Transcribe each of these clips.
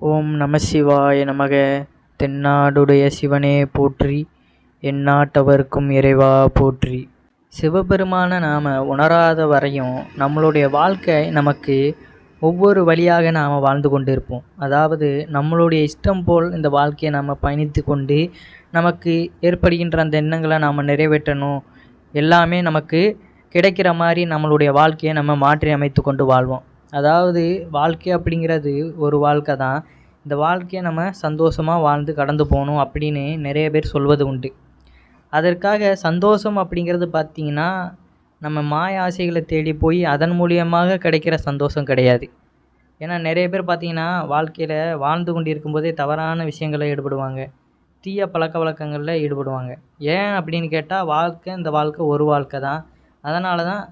ஓம் நம சிவாய நமக. தென்னாடுடைய சிவனே போற்றி, எந்நாட்டவர்க்கும் இறைவா போற்றி. சிவபெருமான நாம் உணராத வரையும் நம்மளுடைய வாழ்க்கை நமக்கு ஒவ்வொரு வழியாக நாம் வாழ்ந்து கொண்டு இருப்போம். அதாவது நம்மளுடைய இஷ்டம் போல் இந்த வாழ்க்கையை நாம் பயணித்து கொண்டு நமக்கு ஏற்படுகின்ற அந்த எண்ணங்களை நாம் நிறைவேற்றணும், எல்லாமே நமக்கு கிடைக்கிற மாதிரி நம்மளுடைய வாழ்க்கையை நம்ம மாற்றி அமைத்து கொண்டு வாழ்வோம். அதாவது வாழ்க்கை அப்படிங்கிறது ஒரு வாழ்க்கை தான். இந்த வாழ்க்கையை நம்ம சந்தோஷமாக வாழ்ந்து கடந்து போகணும் அப்படின்னு நிறைய பேர் சொல்வது உண்டு. அதற்காக சந்தோஷம் அப்படிங்கிறது பார்த்திங்கன்னா நம்ம மாய ஆசைகளை தேடி போய் அதன் மூலியமாக கிடைக்கிற சந்தோஷம் கிடையாது. ஏன்னா நிறைய பேர் பார்த்திங்கன்னா வாழ்க்கையில் வாழ்ந்து கொண்டு இருக்கும்போதே தவறான விஷயங்களில் ஈடுபடுவாங்க, தீய பழக்க வழக்கங்களில் ஈடுபடுவாங்க. ஏன் அப்படின்னு கேட்டால் இந்த வாழ்க்கை ஒரு வாழ்க்கை தான், அதனால தான்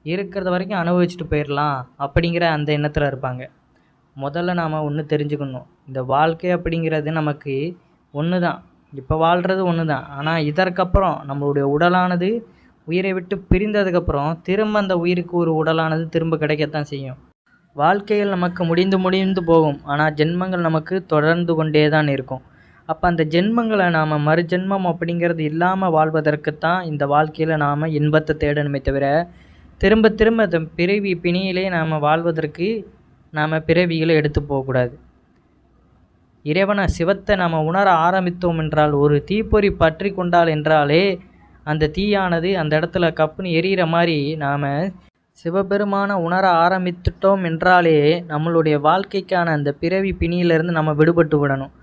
இருக்கிறது வரைக்கும் அனுபவிச்சுட்டு போயிடலாம் அப்படிங்கிற அந்த எண்ணத்தில் இருப்பாங்க. முதல்ல நாம் ஒன்று தெரிஞ்சுக்கணும், இந்த வாழ்க்கை அப்படிங்கிறது நமக்கு ஒன்று தான், இப்போ வாழ்கிறது ஒன்று தான். ஆனால் இதற்கப்புறம் நம்மளுடைய உடலானது உயிரை விட்டு பிரிந்ததுக்கப்புறம் திரும்ப அந்த உயிருக்கு ஒரு உடலானது திரும்ப கிடைக்கத்தான் செய்யும். வாழ்க்கையில் நமக்கு முடிந்து போகும், ஆனால் ஜென்மங்கள் நமக்கு தொடர்ந்து கொண்டே தான் இருக்கும். அப்போ அந்த ஜென்மங்களை நாம் மறுஜென்மம் அப்படிங்கிறது இல்லாமல் வாழ்வதற்குத்தான் இந்த வாழ்க்கையில் நாம் இன்பத்தை தேடணுமே தவிர திரும்ப திரும்ப அந்த பிறவி பிணியிலே நாம் வாழ்வதற்கு நாம் பிறவிகளை எடுத்து போகக்கூடாது. இறைவனை சிவத்தை நாம் உணர ஆரம்பித்தோம் என்றால், ஒரு தீப்பொறி பற்றி கொண்டால் என்றாலே அந்த தீயானது அந்த இடத்துல கப்புன்னு எரியிற மாதிரி நாம் சிவபெருமான உணர ஆரம்பித்துட்டோம் என்றாலே நம்மளுடைய வாழ்க்கைக்கான அந்த பிறவி பிணியிலிருந்து நம்ம விடுபட்டு விடணும்.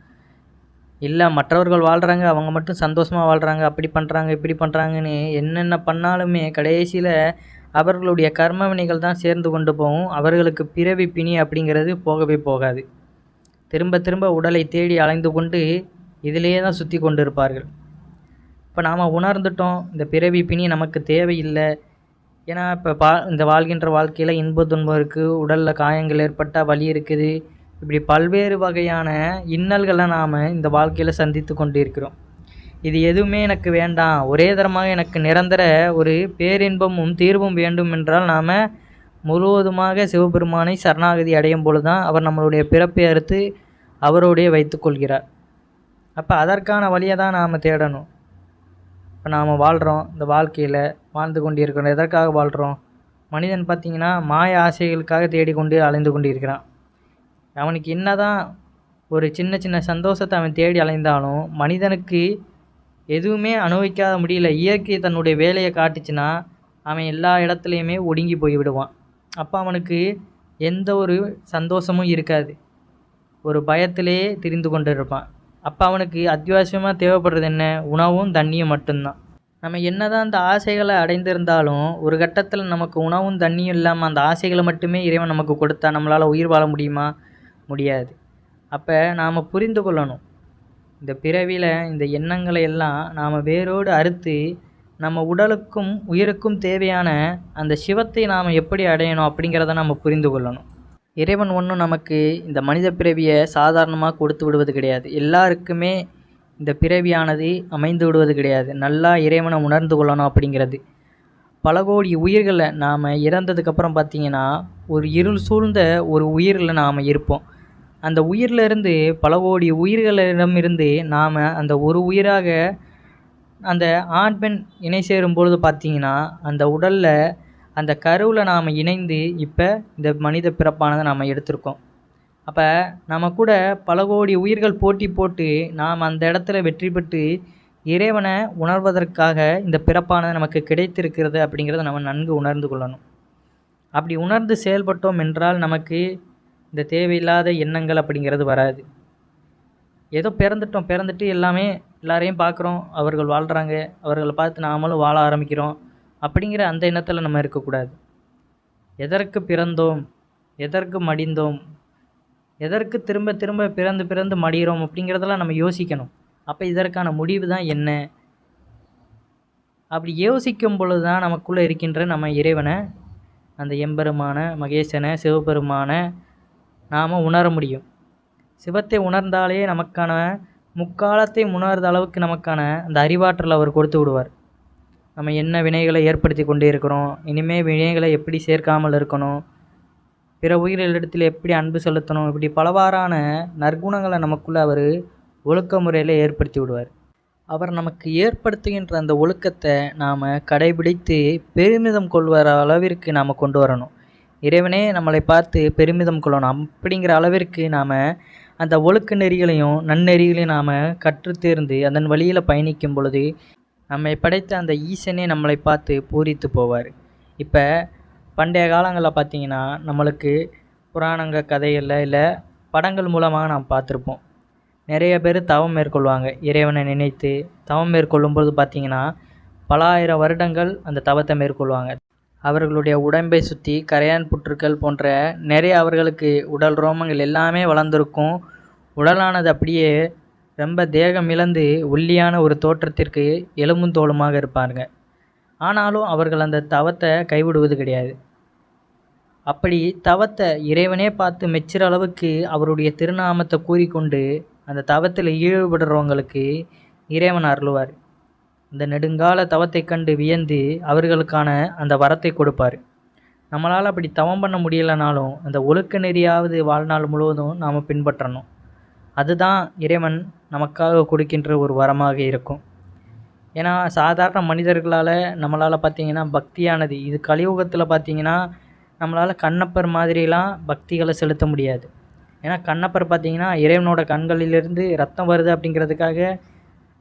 இல்லை மற்றவர்கள் வாழ்கிறாங்க, அவங்க மட்டும் சந்தோஷமாக வாழ்கிறாங்க, அப்படி பண்ணுறாங்க இப்படி பண்ணுறாங்கன்னு என்னென்ன பண்ணாலுமே கடைசியில் அவர்களுடைய கர்ம வினைகள் தான் சேர்ந்து கொண்டு போகும். அவர்களுக்கு பிறவி பிணி அப்படிங்கிறது போகவே போகாது. திரும்ப திரும்ப உடலை தேடி அலைந்து கொண்டு இதிலே தான் சுற்றி கொண்டு இருப்பார்கள். இப்போ நாம் உணர்ந்துட்டோம் இந்த பிறவி பிணி நமக்கு தேவையில்லை. ஏன்னா இப்போ இந்த வாழ்கின்ற வாழ்க்கையில் இன்ப துன்பம் இருக்குது, உடலில் காயங்கள் ஏற்பட்டால் வலி இருக்குது, இப்படி பல்வேறு வகையான இன்னல்களை நாம் இந்த வாழ்க்கையில் சந்தித்து கொண்டு இருக்கிறோம். இது எதுவுமே எனக்கு வேண்டாம், ஒரே தரமாக எனக்கு நிரந்தர ஒரு பேரின்பமும் தீர்வும் வேண்டும் என்றால் நாம் முழுவதுமாக சிவபெருமானை சரணாகதி அடையும் பொழுது தான் அவர் நம்மளுடைய பிறப்பை அறுத்து அவரோடைய வைத்துக்கொள்கிறார். அப்போ அதற்கான வழியை தான் நாம் தேடணும். இப்போ நாம் வாழ்கிறோம், இந்த வாழ்க்கையில் வாழ்ந்து கொண்டு இருக்கிறோம். எதற்காக வாழ்கிறோம்? மனிதன் பார்த்திங்கன்னா மாய ஆசைகளுக்காக தேடிக்கொண்டு அலைந்து கொண்டு இருக்கிறான். அவனுக்கு என்ன தான் ஒரு சின்ன சின்ன சந்தோஷத்தை அவன் தேடி அலைந்தாலும் மனிதனுக்கு எதுவுமே அனுபவிக்காத முடியல. இயற்கை தன்னுடைய வேலையை காட்டுச்சுன்னா அவன் எல்லா இடத்துலையுமே ஒடுங்கி போய் விடுவான். அப்போ அவனுக்கு எந்த ஒரு சந்தோஷமும் இருக்காது, ஒரு பயத்திலே திரிந்து கொண்டு இருப்பான். அப்போ அவனுக்கு அத்தியாவசியமாக தேவைப்படுறது என்ன? உணவும் தண்ணியும் மட்டும்தான். நம்ம என்ன தான் அந்த ஆசைகளை அடைந்திருந்தாலும் ஒரு கட்டத்தில் நமக்கு உணவும் தண்ணியும் இல்லாமல் அந்த ஆசைகளை மட்டுமே இறைவன் நமக்கு கொடுத்தா நம்மளால் உயிர் வாழ முடியுமா? முடியாது. அப்போ நாம் புரிந்து கொள்ளணும், இந்த பிறவியில் இந்த எண்ணங்களை எல்லாம் நாம் வேரோடு அறுத்து நம்ம உடலுக்கும் உயிருக்கும் தேவையான அந்த சிவத்தை நாம் எப்படி அடையணும் அப்படிங்கிறத நம்ம புரிந்து கொள்ளணும். இறைவன் ஒன்றும் நமக்கு இந்த மனித பிறவியை சாதாரணமாக கொடுத்து விடுவது கிடையாது. எல்லாருக்குமே இந்த பிறவியானது அமைந்து விடுவது கிடையாது. நல்லா இறைவனை உணர்ந்து கொள்ளணும் அப்படிங்கிறது. பல கோடி உயிர்களை நாம் இறந்ததுக்கப்புறம் பார்த்திங்கன்னா ஒரு இருள் சூழ்ந்த ஒரு உயிரில் நாம் இருப்போம். அந்த உயிரிலிருந்து பல கோடி உயிர்களிடமிருந்து நாம் அந்த ஒரு உயிராக அந்த ஆண் பெண் இணை சேரும் பொழுது பார்த்திங்கன்னா அந்த உடலில் அந்த கருவில் நாம் இணைந்து இப்போ இந்த மனித பிறப்பானதை நாம் எடுத்திருக்கோம். அப்போ நம்ம கூட பல கோடி உயிர்கள் போட்டி போட்டு நாம் அந்த இடத்துல வெற்றி பெற்று இறைவனை உணர்வதற்காக இந்த பிறப்பானது நமக்கு கிடைத்திருக்கிறது அப்படிங்கிறத நம்ம நன்கு உணர்ந்து கொள்ளணும். அப்படி உணர்ந்து செயல்பட்டோம் என்றால் நமக்கு இந்த தேவையில்லாத எண்ணங்கள் அப்படிங்கிறது வராது. ஏதோ பிறந்துட்டு எல்லாரையும் பார்க்குறோம், அவர்கள் வாழ்கிறாங்க, அவர்களை பார்த்து நாமளும் வாழ ஆரம்பிக்கிறோம் அப்படிங்கிற அந்த எண்ணத்தில் நம்ம இருக்கக்கூடாது. எதற்கு பிறந்தோம், எதற்கு மடிந்தோம், எதற்கு திரும்ப திரும்ப பிறந்து மடிகிறோம் அப்படிங்கிறதெல்லாம் நம்ம யோசிக்கணும். அப்போ இதற்கான முடிவு தான் என்ன? அப்படி யோசிக்கும் பொழுது தான் நமக்குள்ளே இருக்கின்ற நம்ம இறைவனை, அந்த எம்பெருமான மகேசனை சிவபெருமான நாம் உணர முடியும். சிவத்தை உணர்ந்தாலே நமக்கான முக்காலத்தை உணர்ந்த அளவுக்கு நமக்கான அந்த அறிவாற்றல் அவர் கொடுத்து விடுவார். நம்ம என்ன வினைகளை ஏற்படுத்தி கொண்டே இருக்கிறோம், இனிமேல் வினைகளை எப்படி சேர்க்காமல் இருக்கணும், பிற உயிரிடத்தில் எப்படி அன்பு செலுத்தணும், இப்படி பலவாறான நற்குணங்களை நமக்குள்ளே அவர் ஒழுக்க முறையில் ஏற்படுத்தி விடுவார். அவர் நமக்கு ஏற்படுத்துகின்ற அந்த ஒழுக்கத்தை நாம் கடைபிடித்து பெருமிதம் கொள்கிற அளவிற்கு நாம் கொண்டு வரணும். இறைவனே நம்மளை பார்த்து பெருமிதம் கொள்ளணும் அப்படிங்கிற அளவிற்கு நாம் அந்த ஒழுக்க நெறிகளையும் நன்னெறிகளையும் நாம் கற்றுத்தேர்ந்து அதன் வழியில் பயணிக்கும் பொழுது நம்மை படைத்த அந்த ஈசனே நம்மளை பார்த்து பூரித்து போவார். இப்போ பண்டைய காலங்களில் பார்த்திங்கன்னா நம்மளுக்கு புராணங்கள் கதைகளில் இல்லை படங்கள் மூலமாக நாம் பார்த்துருப்போம். நிறைய பேர் தவம் மேற்கொள்வாங்க. இறைவனை நினைத்து தவம் மேற்கொள்ளும்போது பார்த்திங்கன்னா பல ஆயிரம் வருடங்கள் அந்த தவத்தை மேற்கொள்வாங்க. அவர்களுடைய உடம்பை சுற்றி கரையான் புற்றுக்கள் போன்ற நிறைய அவர்களுக்கு உடல் ரோமங்கள் எல்லாமே வளர்ந்துருக்கும். உடலானது அப்படியே ரொம்ப தேகம் இழந்து ஒல்லியான ஒரு தோற்றத்திற்கு எலும்பும் தோலுமாக இருப்பாங்க. ஆனாலும் அவர்கள் அந்த தவத்தை கைவிடுவது கிடையாது. அப்படி தவத்தை இறைவனே பார்த்து மெச்சுற அளவுக்கு அவருடைய திருநாமத்தை கூறிக்கொண்டு அந்த தவத்தில் ஈடுபடுறவங்களுக்கு இறைவன் அருளுவார். இந்த நெடுங்கால தவத்தை கண்டு வியந்து அவர்களுக்கான அந்த வரத்தை கொடுப்பார். நம்மளால் அப்படி தவம் பண்ண முடியலைனாலும் அந்த ஒழுக்க நெறியாவது வாழ்நாள் முழுவதும் நாம் பின்பற்றணும். அதுதான் இறைவன் நமக்காக கொடுக்கின்ற ஒரு வரமாக இருக்கும். ஏன்னா சாதாரண மனிதர்களால் நம்மளால் பார்த்திங்கன்னா பக்தியானது இது கலியுகத்தில் பார்த்திங்கன்னா நம்மளால் கண்ணப்பர் மாதிரிலாம் பக்திகளை செலுத்த முடியாது. ஏன்னா கண்ணப்பர் பார்த்திங்கன்னா இறைவனோட கண்களிலிருந்து ரத்தம் வருது அப்படிங்கிறதுக்காக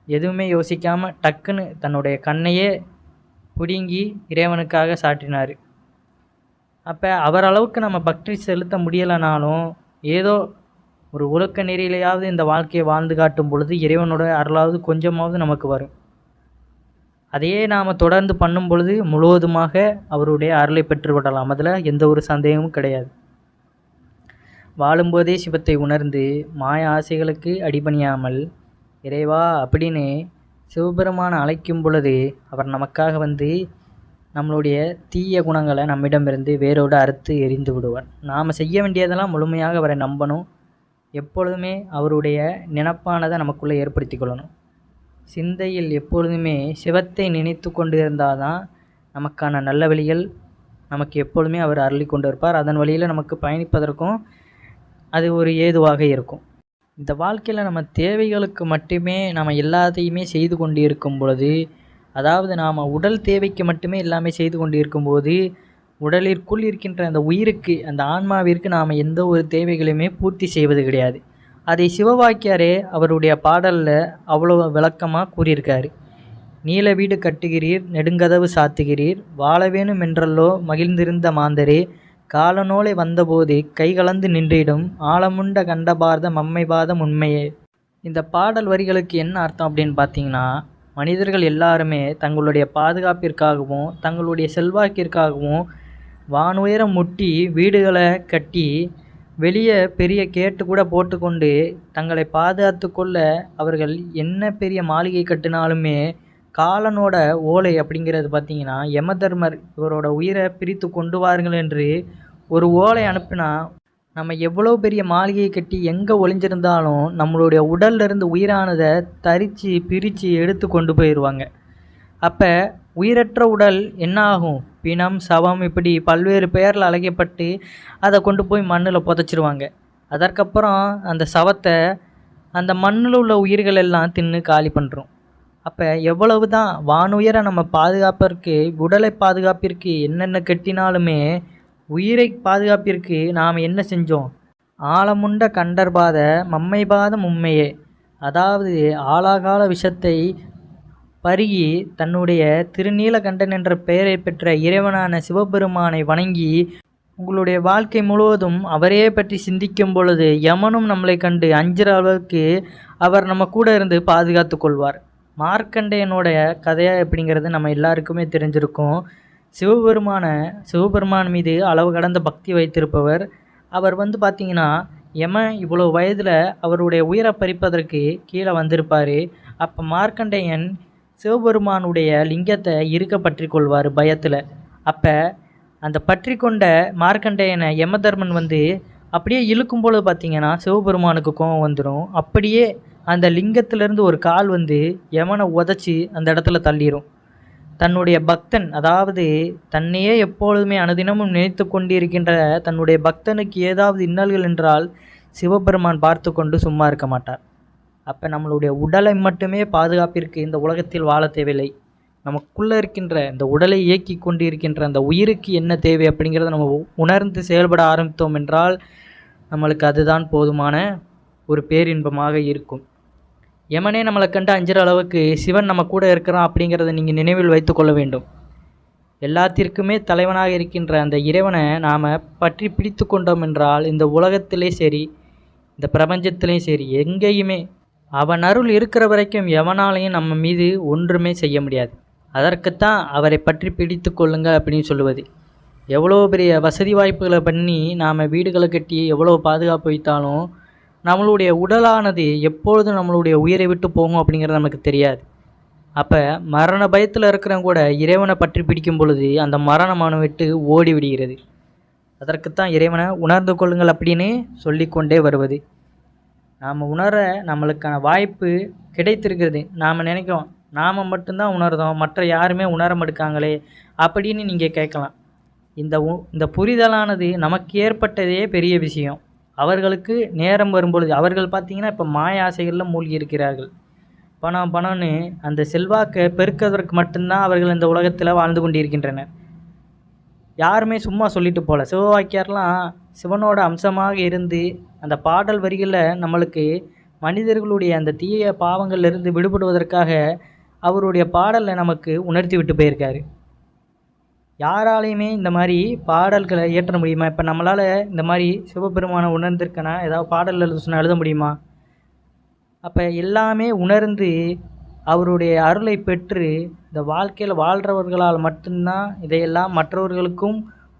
எதுவுமே யோசிக்காமல் டக்குன்னு தன்னுடைய கண்ணையே பிடுங்கி இறைவனுக்காக சாட்டினார். அப்போ அவர் அளவுக்கு நம்ம பக்தி செலுத்த முடியலைனாலும் ஏதோ ஒரு ஒழுக்க நெறியிலையாவது இந்த வாழ்க்கையை வாழ்ந்து காட்டும் பொழுது இறைவனோட அருளாவது கொஞ்சமாவது நமக்கு வரும். அதையே நாம் தொடர்ந்து பண்ணும் பொழுது முழுவதுமாக அவருடைய அருளை பெற்றுவிடலாம். அதில் எந்த ஒரு சந்தேகமும் கிடையாது. வாழும்போதே சிவத்தை உணர்ந்து மாய ஆசைகளுக்கு அடிபணியாமல் இறைவா அப்படின்னு சிவபெருமானை அழைக்கும் பொழுது அவர் நமக்காக வந்து நம்மளுடைய தீய குணங்களை நம்மிடமிருந்து வேரோடு அறுத்து எரிந்து விடுவார். நாம் செய்ய வேண்டியதெல்லாம் முழுமையாக அவரை நம்பணும். எப்பொழுதுமே அவருடைய நினப்பானதை நமக்குள்ளே ஏற்படுத்தி கொள்ளணும். சிந்தையில் எப்பொழுதுமே சிவத்தை நினைத்து கொண்டு இருந்தால் தான் நமக்கான நல்ல வழிகள் நமக்கு எப்பொழுதுமே அவர் அருளி கொண்டு இருப்பார். அதன் வழியில் நமக்கு பயணிப்பதற்கும் அது ஒரு ஏதுவாக இருக்கும். இந்த வாழ்க்கையில் நம்ம தேவைகளுக்கு மட்டுமே நம்ம எல்லாத்தையுமே செய்து கொண்டு இருக்கும் பொழுது, அதாவது நாம் உடல் தேவைக்கு மட்டுமே எல்லாமே செய்து கொண்டு இருக்கும்போது உடலிற்குள் இருக்கின்ற அந்த உயிருக்கு அந்த ஆன்மாவிற்கு நாம் எந்த ஒரு தேவைகளையுமே பூர்த்தி செய்வது கிடையாது. அதை சிவவாக்கியாரே அவருடைய பாடலில் அவ்வளோ விளக்கமாக கூறியிருக்காரு. நீல வீடு கட்டுகிறீர், நெடுங்கதவு சாத்துகிறீர், வாழ வேணும் என்றல்லோ மகிழ்ந்திருந்த மாந்தரே, காலநோலை வந்தபோது கைகலந்து நின்றிடும் ஆழமுண்ட கண்டபாரத மம்மைபாதம் உண்மையே. இந்த பாடல் வரிகளுக்கு என்ன அர்த்தம் அப்படின்னு பார்த்தீங்கன்னா, மனிதர்கள் எல்லாருமே தங்களுடைய பாதுகாப்பிற்காகவும் தங்களுடைய செல்வாக்கிற்காகவும் வானுயரம் முட்டி வீடுகளை கட்டி வெளியே பெரிய கேட்டு கூட போட்டுக்கொண்டு தங்களை பாதுகாத்து கொள்ள அவர்கள் என்ன பெரிய மாளிகை கட்டினாலுமே காலனோட ஓலை அப்படிங்கிறது பார்த்திங்கன்னா யமதர்மர் இவரோட உயிரை பிரித்து கொண்டு வாருங்கள் என்று ஒரு ஓலை அனுப்பினா நம்ம எவ்வளோ பெரிய மாளிகையை கட்டி எங்கே ஒளிஞ்சிருந்தாலும் நம்மளுடைய உடல்லிருந்து உயிரானதை தரித்து பிரித்து எடுத்து கொண்டு போயிடுவாங்க. அப்போ உயிரற்ற உடல் என்ன ஆகும்? பிணம், சவம் இப்படி பல்வேறு பெயரில் அழைக்கப்பட்டு அதை கொண்டு போய் மண்ணில் புதைச்சிருவாங்க. அதற்கப்புறம் அந்த சவத்தை அந்த மண்ணில் உள்ள உயிர்கள் எல்லாம் தின்னு காலி பண்ணுறோம். அப்போ எவ்வளவு தான் வானுயரை நம்ம பாதுகாப்பிற்கு உடலை பாதுகாப்பிற்கு என்னென்ன கட்டினாலுமே உயிரை பாதுகாப்பிற்கு நாம் என்ன செஞ்சோம்? ஆழமுண்ட கண்டர்பாத மம்மைபாதம் உண்மையே. அதாவது ஆலாகால விஷத்தை பருகி தன்னுடைய திருநீலகண்டன் என்ற பெயரை பெற்ற இறைவனான சிவபெருமானை வணங்கி உங்களுடைய வாழ்க்கை முழுவதும் அவரே பற்றி சிந்திக்கும் பொழுது யமனும் நம்மளை கண்டு அஞ்சுற அளவுக்கு அவர் நம்ம கூட இருந்து பாதுகாத்து கொள்வார். மார்க்கண்டேயனோட கதையாக எப்படிங்கிறது நம்ம எல்லாருக்குமே தெரிஞ்சிருக்கும். சிவபெருமான் மீது அளவு கடந்த பக்தி வைத்திருப்பவர். அவர் பார்த்திங்கன்னா யமன் இவ்வளோ வயதில் அவருடைய உயிரை பறிப்பதற்கு கீழே வந்திருப்பார். அப்போ மார்க்கண்டேயன் சிவபெருமானுடைய லிங்கத்தை இருக்க பற்றி கொள்வார் பயத்தில். அப்போ அந்த பற்றி கொண்ட மார்க்கண்டேயனை யமதர்மன் அப்படியே இழுக்கும் பொழுது பார்த்திங்கன்னா சிவபெருமானுக்கு கோபம் வந்துடும். அப்படியே அந்த லிங்கத்திலேருந்து ஒரு கால் யமனை உதச்சி அந்த இடத்துல தள்ளிடும். தன்னுடைய பக்தன், அதாவது தன்னையே எப்பொழுதுமே அனுதினமும் நினைத்து கொண்டிருக்கின்ற தன்னுடைய பக்தனுக்கு ஏதாவது இன்னல்கள் என்றால் சிவபெருமான் பார்த்து கொண்டு சும்மா இருக்க மாட்டார். அப்போ நம்மளுடைய உடலை மட்டுமே பாதுகாப்பிற்கு இந்த உலகத்தில் வாழ தேவையில்லை. நமக்குள்ளே இருக்கின்ற இந்த உடலை இயக்கி கொண்டு இருக்கின்ற அந்த உயிருக்கு என்ன தேவை அப்படிங்கிறத நம்ம உணர்ந்து செயல்பட ஆரம்பித்தோம் என்றால் நம்மளுக்கு அதுதான் போதுமான ஒரு பேரின்பமாக இருக்கும். யமனே நம்மளை கண்டு அஞ்சுற அளவுக்கு சிவன் நம்ம கூட இருக்கிறான் அப்படிங்கிறத நீங்கள் நினைவில் வைத்து கொள்ள வேண்டும். எல்லாத்திற்குமே தலைவனாக இருக்கின்ற அந்த இறைவனை நாம் பற்றி பிடித்து கொண்டோம் என்றால் இந்த உலகத்திலே சரி, இந்த பிரபஞ்சத்திலையும் சரி, எங்கேயுமே அவன் அருள் இருக்கிற வரைக்கும் எவனாலையும் நம்ம மீது ஒன்றுமே செய்ய முடியாது. அதற்குத்தான் அவரை பற்றி பிடித்து கொள்ளுங்க அப்படின்னு சொல்லுவது. எவ்வளோ பெரிய வசதி வாய்ப்புகளை பண்ணி நாம் வீடுகளை கட்டி எவ்வளோ பாதுகாப்பு வைத்தாலும் நம்மளுடைய உடலானது எப்பொழுதும் நம்மளுடைய உயிரை விட்டு போகும் அப்படிங்கிறது நமக்கு தெரியாது. அப்போ மரண பயத்தில் இருக்கிறவங்க கூட இறைவனை பற்றி பிடிக்கும் பொழுது அந்த மரணமான விட்டு ஓடி விடுகிறது. அதற்குத்தான் இறைவனை உணர்ந்து கொள்ளுங்கள் அப்படின்னு சொல்லிக்கொண்டே வருவது. நாம் உணர நம்மளுக்கான வாய்ப்பு கிடைத்திருக்கிறது. நாம் நினைக்கிறோம் நாம் மட்டும்தான் உணர்ந்தோம், மற்ற யாருமே உணர மாட்டாங்களே அப்படின்னு நீங்கள் கேட்கலாம். இந்த புரிதலானது நமக்கு ஏற்பட்டதே பெரிய விஷயம். அவர்களுக்கு நேரம் வரும்பொழுது அவர்கள் பார்த்திங்கன்னா இப்போ மாய ஆசைகளில் மூழ்கி இருக்கிறார்கள். பணம்னு அந்த செல்வாக்கை பெருக்குவதற்கு மட்டும்தான் அவர்கள் இந்த உலகத்தில் வாழ்ந்து கொண்டிருக்கின்றனர். யாருமே சும்மா சொல்லிட்டு போகல. சிவவாக்கியார்லாம் சிவனோட அம்சமாக இருந்து அந்த பாடல் வரிகளில் நம்மளுக்கு மனிதர்களுடைய அந்த தீய பாவங்கள்லேருந்து விடுபடுவதற்காக அவருடைய பாடலை நமக்கு உணர்த்தி விட்டு போயிருக்காரு. யாராலையுமே இந்த மாதிரி பாடல்களை இயற்ற முடியுமா? இப்போ நம்மளால் இந்த மாதிரி சிவபெருமானை உணர்ந்திருக்கனா ஏதாவது பாடல் எழுத சொன்னால் எழுத முடியுமா? அப்போ எல்லாமே உணர்ந்து அவருடைய அருளை பெற்று இந்த வாழ்க்கையில் வாழ்கிறவர்களால் மட்டும்தான் இதையெல்லாம் மற்றவர்களுக்கும்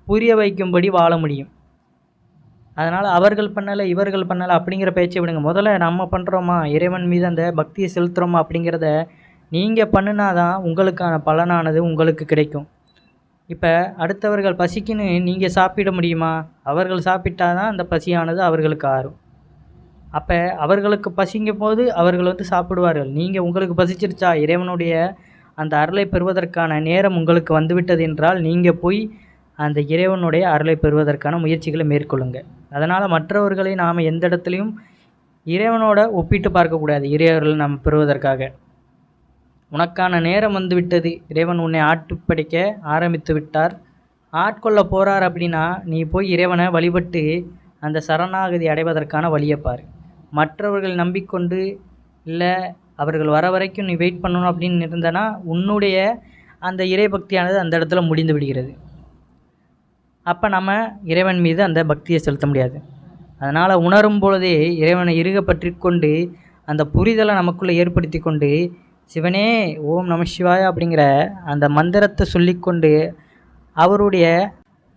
புரிய வைக்கும்படி வாழ முடியும். அதனால் அவர்கள் பண்ணலை இவர்கள் பண்ணலை அப்படிங்கிற பேச்சை விடுங்க. முதல்ல நம்ம பண்ணுறோமா, இறைவன் மீது அந்த பக்தியை செலுத்துகிறோமா அப்படிங்கிறத நீங்கள் பண்ணினாதான் உங்களுக்கான பலனானது உங்களுக்கு கிடைக்கும். இப்போ அடுத்தவர்கள் பசிக்குன்னு நீங்கள் சாப்பிட முடியுமா? அவர்கள் சாப்பிட்டாதான் அந்த பசியானது அவர்களுக்கு ஆறும். அப்போ அவர்களுக்கு பசிக்கும் போது அவர்கள் சாப்பிடுவார்கள். நீங்கள் உங்களுக்கு பசிச்சிருச்சா, இறைவனுடைய அந்த அருளை பெறுவதற்கான நேரம் உங்களுக்கு வந்துவிட்டது என்றால் நீங்கள் போய் அந்த இறைவனுடைய அருளை பெறுவதற்கான முயற்சிகளை மேற்கொள்ளுங்கள். அதனால் மற்றவர்களை நாம் எந்த இடத்துலையும் இறைவனோட ஒப்பிட்டு பார்க்கக்கூடாது. இறைவர்களை நாம் பெறுவதற்காக உனக்கான நேரம் வந்துவிட்டது, இறைவன் உன்னை ஆட்டுப்படைக்க ஆரம்பித்து விட்டார், ஆட்கொள்ள போகிறார் அப்படின்னா நீ போய் இறைவனை வழிபட்டு அந்த சரணாகதி அடைவதற்கான வழியைப்பார். மற்றவர்கள் நம்பிக்கொண்டு இல்லை அவர்கள் வர வரைக்கும் நீ வெயிட் பண்ணணும் அப்படின்னு இருந்தனா உன்னுடைய அந்த இறைபக்தியானது அந்த இடத்துல முடிந்து விடுகிறது. அப்போ நம்ம இறைவன் மீது அந்த பக்தியை செலுத்த முடியாது. அதனால் உணரும் பொழுதே இறைவனை இறுக பற்றி கொண்டு அந்த புரிதலை நமக்குள்ளே ஏற்படுத்தி கொண்டு சிவனே ஓம் நம சிவாய அப்படிங்கிற அந்த மந்திரத்தை சொல்லிக்கொண்டு அவருடைய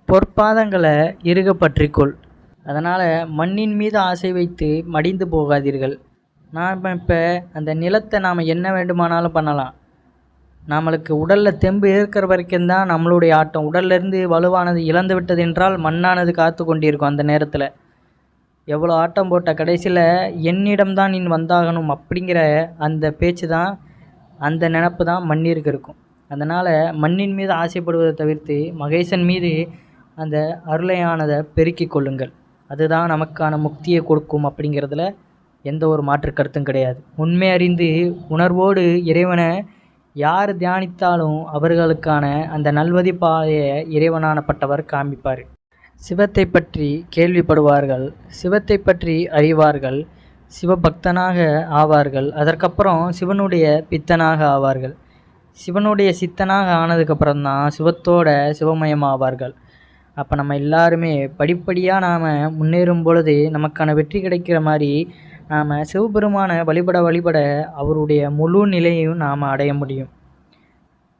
பொற்பாதங்களை இறுக பற்றிக்கொள். அதனால் மண்ணின் மீது ஆசை வைத்து மடிந்து போகாதீர்கள். நாம் இப்போ அந்த நிலத்தை நாம் என்ன வேண்டுமானாலும் பண்ணலாம். நம்மளுக்கு உடலில் தெம்பு இருக்கிற வரைக்கும் தான் நம்மளுடைய ஆட்டம். உடல்லேருந்து வலுவானது இழந்து விட்டது என்றால் மண்ணானது காத்து கொண்டிருக்கும். அந்த நேரத்தில் எவ்வளோ ஆட்டம் போட்ட கடைசியில் என்னிடம்தான் நீ வந்தாகணும் அப்படிங்கிற அந்த பேச்சு தான், அந்த நினப்பு தான் மண்ணிற்கு இருக்கும். அதனால் மண்ணின் மீது ஆசைப்படுவதை தவிர்த்து மகேசன் மீது அந்த அருளையானதை பெருக்கி கொள்ளுங்கள். அதுதான் நமக்கான முக்தியை கொடுக்கும் அப்படிங்கிறதுல எந்த ஒரு மாற்று கருத்தும் கிடையாது. உண்மை அறிந்து உணர்வோடு இறைவனை யார் தியானித்தாலும் அவர்களுக்கான அந்த நல்வழி பாதையை இறைவனானப்பட்டவர் காண்பிப்பார். சிவத்தை பற்றி கேள்விப்படுவார்கள், சிவத்தை பற்றி அறிவார்கள், சிவபக்தனாக ஆவார்கள். அதற்கப்புறம் சிவனுடைய பித்தனாக ஆவார்கள். சிவனுடைய சித்தனாக ஆனதுக்கப்புறம்தான் சிவத்தோட சிவமயமாவார்கள். அப்போ நம்ம எல்லாருமே படிப்படியாக நாம் முன்னேறும் பொழுது நமக்கான வெற்றி கிடைக்கிற மாதிரி நாம் சிவபெருமானை வழிபட அவருடைய முழு நிலையையும் நாம் அடைய முடியும்.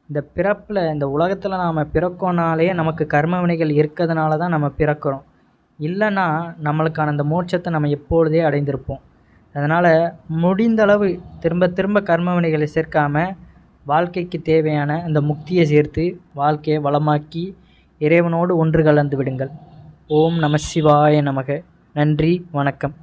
இந்த பிறப்பில் இந்த உலகத்தில் நாம் பிறக்கோனாலே நமக்கு கர்ம வினைகள் இருக்கிறதுனால தான் நம்ம பிறக்கிறோம். இல்லைன்னா நம்மளுக்கான அந்த மோட்சத்தை நம்ம எப்பொழுதே அடைந்திருப்போம். அதனால் முடிந்தளவு திரும்ப கர்ம வினைகளை சேர்க்காமல் வாழ்க்கைக்கு தேவையான அந்த முக்தியை சேர்த்து வாழ்க்கையை வளமாக்கி இறைவனோடு ஒன்று கலந்து விடுங்கள். ஓம் நம சிவாய நமக. நன்றி, வணக்கம்.